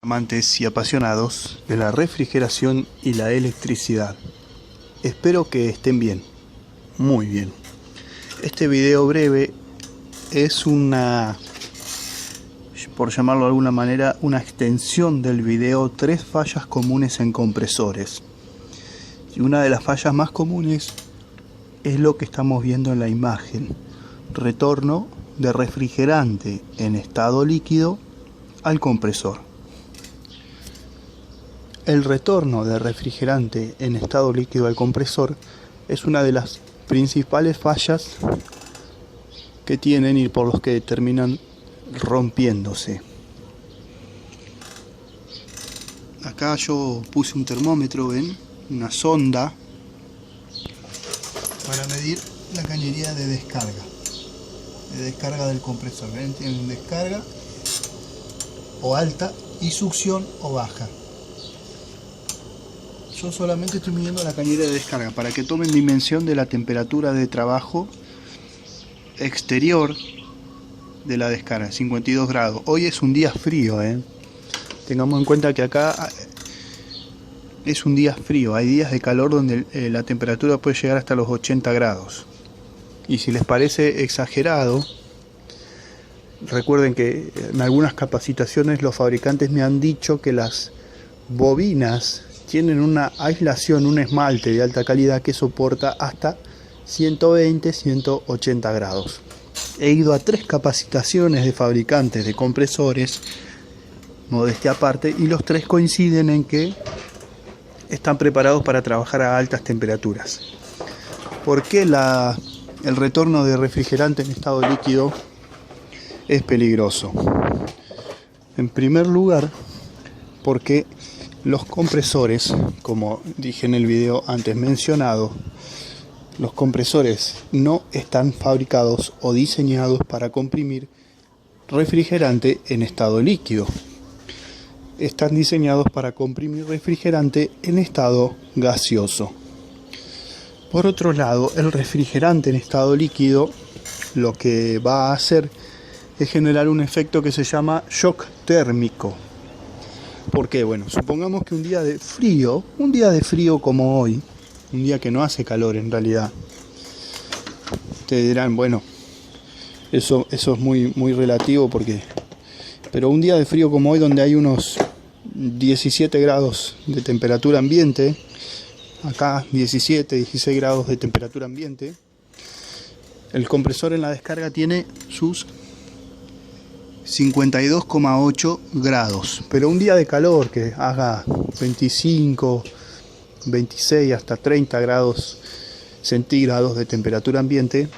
Amantes y apasionados de la refrigeración y la electricidad. Espero que estén bien, muy bien. Este video breve es por llamarlo de alguna manera, una extensión del video 3 fallas comunes en compresores. Y una de las fallas más comunes es lo que estamos viendo en la imagen: retorno de refrigerante en estado líquido al compresor. El retorno de refrigerante en estado líquido al compresor es una de las principales fallas que tienen y por los que terminan rompiéndose. Acá yo puse un termómetro, ven, una sonda para medir la cañería de descarga del compresor. Ven, tienen descarga o alta y succión o baja. Yo solamente estoy midiendo la cañería de descarga para que tomen dimensión de la temperatura de trabajo exterior de la descarga, 52 grados. Hoy es un día frío, Tengamos en cuenta que acá es un día frío. Hay días de calor donde la temperatura puede llegar hasta los 80 grados. Y si les parece exagerado, recuerden que en algunas capacitaciones los fabricantes me han dicho que las bobinas tienen una aislación, un esmalte de alta calidad que soporta hasta 120, 180 grados. He ido a 3 capacitaciones de fabricantes de compresores, modestia aparte, y los 3 coinciden en que están preparados para trabajar a altas temperaturas. ¿Por qué el retorno de refrigerante en estado líquido es peligroso? En primer lugar, porque los compresores, como dije en el video antes mencionado, los compresores no están fabricados o diseñados para comprimir refrigerante en estado líquido. Están diseñados para comprimir refrigerante en estado gaseoso. Por otro lado, el refrigerante en estado líquido lo que va a hacer es generar un efecto que se llama shock térmico. ¿Por qué? Bueno, supongamos que un día de frío como hoy, un día que no hace calor en realidad, ustedes dirán, bueno, eso es muy relativo pero un día de frío como hoy, donde hay unos 17 grados de temperatura ambiente, acá 17, 16 grados de temperatura ambiente, el compresor en la descarga tiene sus 52,8 grados, pero un día de calor que haga 25, 26 hasta 30 grados centígrados de temperatura ambiente,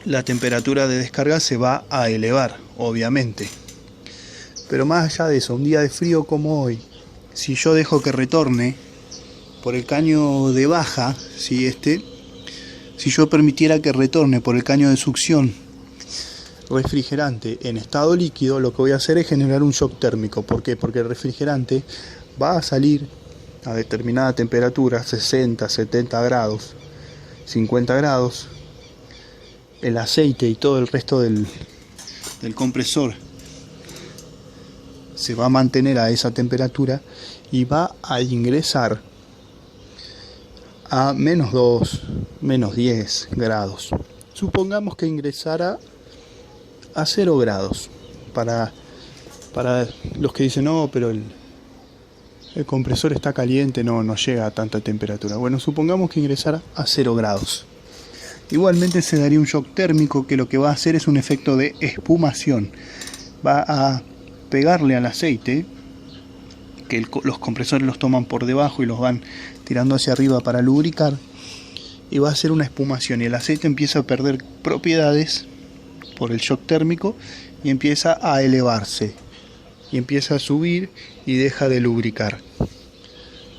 la temperatura de descarga se va a elevar, obviamente. Pero más allá de eso, un día de frío como hoy, si yo dejo que retorne por el caño de baja, si yo permitiera que retorne por el caño de succión refrigerante en estado líquido, lo que voy a hacer es generar un shock térmico. ¿Por qué? Porque el refrigerante va a salir a determinada temperatura, 60, 70 grados, 50 grados. El aceite y todo el resto del compresor se va a mantener a esa temperatura y va a ingresar a menos 2, menos 10 grados. Supongamos que ingresara a 0 grados. Para los que dicen, no, pero el compresor está caliente, no llega a tanta temperatura. Bueno, supongamos que ingresara a 0 grados. Igualmente se daría un shock térmico que lo que va a hacer es un efecto de espumación. Va a pegarle al aceite, que los compresores los toman por debajo y los van tirando hacia arriba para lubricar, y va a hacer una espumación y el aceite empieza a perder propiedades por el shock térmico y empieza a elevarse y empieza a subir y deja de lubricar.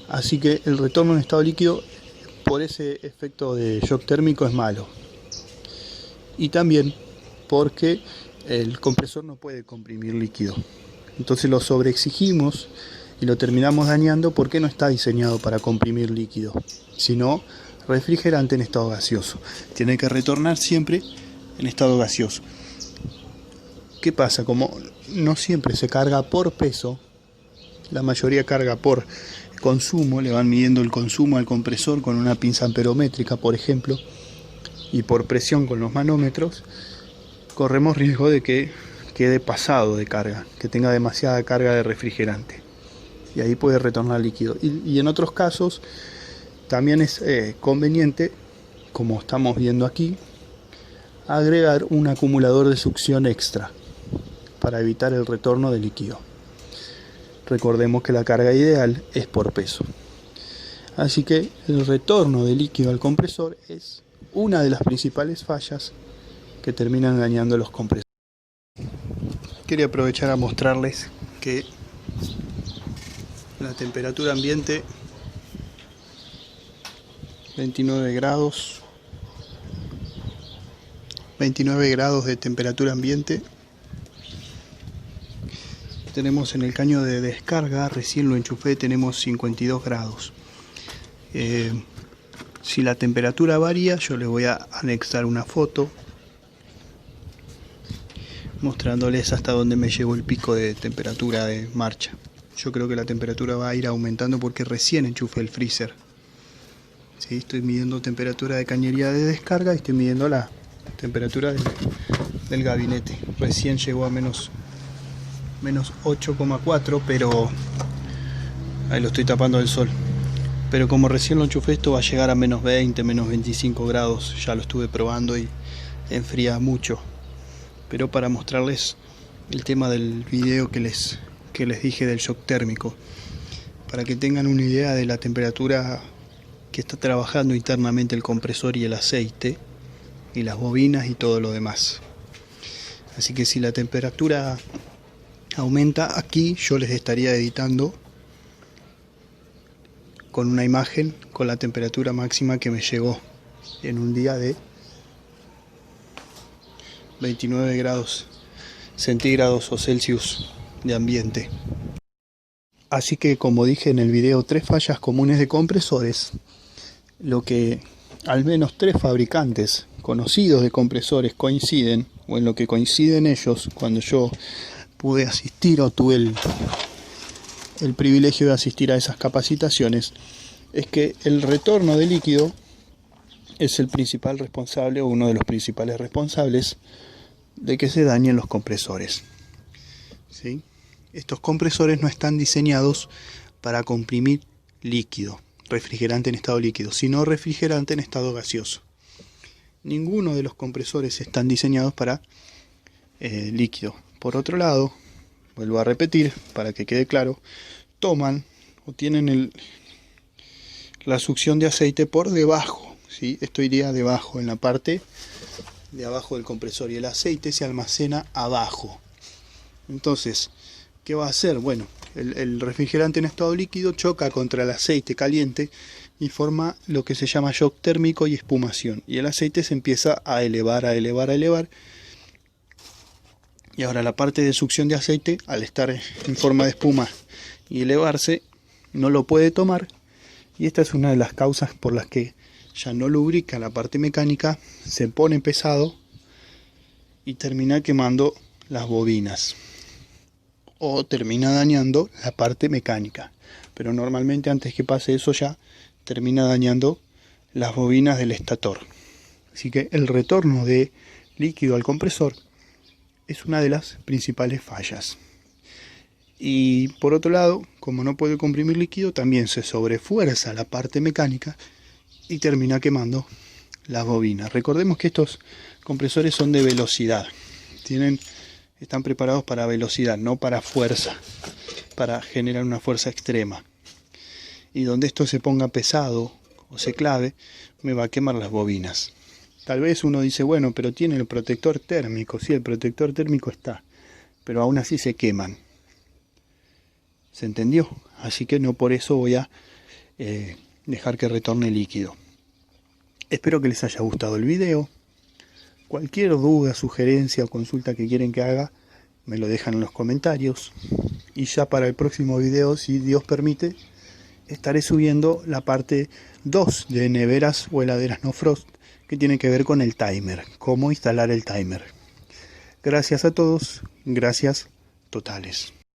Así que el retorno en estado líquido por ese efecto de shock térmico es malo, y también porque el compresor no puede comprimir líquido, entonces lo sobreexigimos y lo terminamos dañando porque no está diseñado para comprimir líquido, sino refrigerante en estado gaseoso. Tiene que retornar siempre en estado gaseoso. ¿Qué pasa? Como no siempre se carga por peso, La mayoría carga por consumo, le van midiendo el consumo al compresor con una pinza amperométrica, por ejemplo, y por presión con los manómetros. Corremos riesgo de que quede pasado de carga, que tenga demasiada carga de refrigerante, y ahí puede retornar líquido. Y en otros casos también es conveniente, como estamos viendo aquí, agregar un acumulador de succión extra para evitar el retorno de líquido. Recordemos que la carga ideal es por peso. Así que el retorno de líquido al compresor es una de las principales fallas que terminan dañando los compresores. Quería aprovechar a mostrarles que la temperatura ambiente 29 grados de temperatura ambiente. Tenemos en el caño de descarga, recién lo enchufé, tenemos 52 grados. Si la temperatura varía, yo les voy a anexar una foto mostrándoles hasta dónde me llevo el pico de temperatura de marcha. Yo creo que la temperatura va a ir aumentando porque recién enchufé el freezer. ¿Sí? Estoy midiendo temperatura de cañería de descarga y estoy midiendo la temperatura del gabinete. Recién llegó a menos 8,4, pero ahí lo estoy tapando del sol. Pero como recién lo enchufé, esto va a llegar a menos 20, menos 25 grados. Ya lo estuve probando y enfría mucho. Pero para mostrarles el tema del video que les dije del shock térmico, para que tengan una idea de la temperatura que está trabajando internamente el compresor y el aceite y las bobinas y todo lo demás. Así que si la temperatura aumenta aquí, yo les estaría editando con una imagen con la temperatura máxima que me llegó en un día de 29 grados centígrados o Celsius de ambiente. Así que, como dije en el video, 3 fallas comunes de compresores, lo que al menos 3 fabricantes conocidos de compresores coinciden, o en lo que coinciden ellos, cuando yo pude asistir o tuve el privilegio de asistir a esas capacitaciones, es que el retorno de líquido es el principal responsable, o uno de los principales responsables, de que se dañen los compresores. ¿Sí? Estos compresores no están diseñados para comprimir líquido, refrigerante en estado líquido, sino refrigerante en estado gaseoso. Ninguno de los compresores están diseñados para líquido. Por otro lado, vuelvo a repetir para que quede claro, toman o tienen la succión de aceite por debajo, ¿sí? Esto iría debajo, en la parte de abajo del compresor, y el aceite se almacena abajo. Entonces, ¿qué va a hacer? Bueno, el refrigerante en estado líquido choca contra el aceite caliente y forma lo que se llama shock térmico y espumación, y el aceite se empieza a elevar, y ahora la parte de succión de aceite, al estar en forma de espuma y elevarse, no lo puede tomar, y esta es una de las causas por las que ya no lubrica la parte mecánica, se pone pesado y termina quemando las bobinas o termina dañando la parte mecánica. Pero normalmente antes que pase eso ya termina dañando las bobinas del estator. Así que el retorno de líquido al compresor es una de las principales fallas. Y por otro lado, como no puede comprimir líquido, también se sobrefuerza la parte mecánica y termina quemando las bobinas. Recordemos que estos compresores son de velocidad, están preparados para velocidad, no para fuerza, para generar una fuerza extrema. Y donde esto se ponga pesado o se clave, me va a quemar las bobinas. Tal vez uno dice, bueno, pero tiene el protector térmico. Sí, el protector térmico está, pero aún así se queman. ¿Se entendió? Así que no por eso voy a dejar que retorne líquido. Espero que les haya gustado el video. Cualquier duda, sugerencia o consulta que quieren que haga, me lo dejan en los comentarios. Y ya para el próximo video, si Dios permite, estaré subiendo la parte 2 de neveras o heladeras no frost, que tiene que ver con el timer, cómo instalar el timer. Gracias a todos, gracias totales.